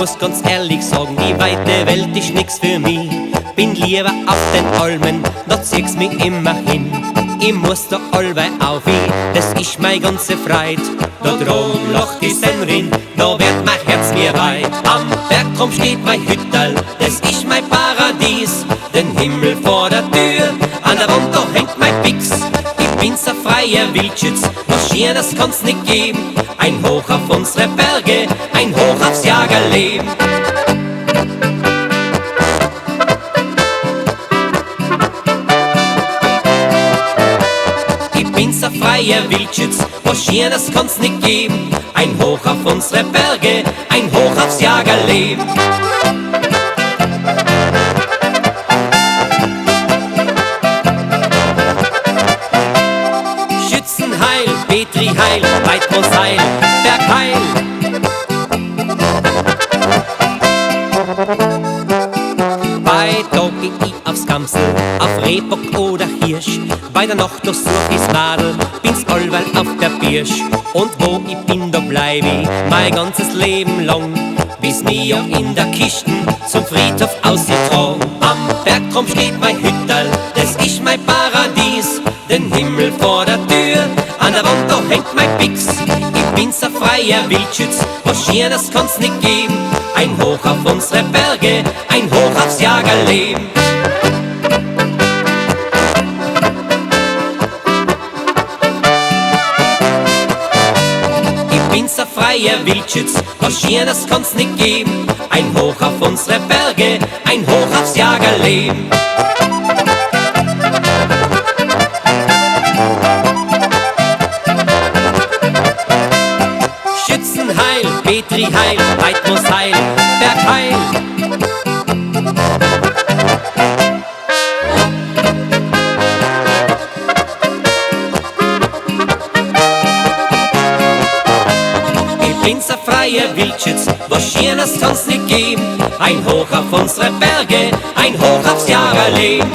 muss ganz ehrlich sagen, die weite Welt ist nix für mich. Bin lieber auf den Almen, da zieht's mich immer hin. Ich muss da allweil auf, das ist meine ganze Freit. Da drum lacht die Sennerin, da wird mein Herz mir weit. Am Bergkrumm steht mein Hütterl, das ist mein Paradies. Den Himmel vor der Tür, an der Wand da hängt mein Pix. Ich bin so freier Wildschütz, was Schönes kann's nicht geben. Ein Hoch auf unsere Berge, ein Hoch aufs Jagerleben. Ich bin so freier Wildschütz, was Schönes kann's nicht geben. Ein Hoch auf unsere Berge, ein Hoch aufs Jagerleben. Schützenheil, Petriheil, Weidmoosheil, Bergheil. Bei Tag geh ich aufs Gamsel, auf Rehbock oder Hirsch. Bei der Nacht durchsuch ich's Madel, bin's allweil auf der Birsch. Und wo ich bin, da bleib ich mein ganzes Leben lang, bis mich auch in der Kisten zum Friedhof ausgetragen. Am Bergkrumm steht mein Hütterl, das ist mein Paradies. Den Himmel vor der Tür, an der Wand da hängt mein Pix. Ich bin so freier Wildschütz, was Schönes kann's nicht geben. Ein Hoch auf unsere Berge, ein Hoch aufs Jagerleben. Ich bin so freier Wildschütz, was Schönes kann's nicht geben. Ein Hoch auf unsere Berge, ein Hoch aufs Jagerleben. Schützenheil, Petriheil, Weidmoosheil, Bergheil. Ich bin so freier Wildschütz, was Schönes kann's nicht geben. Ein Hoch auf unsere Berge, ein Hoch aufs Jagerleben.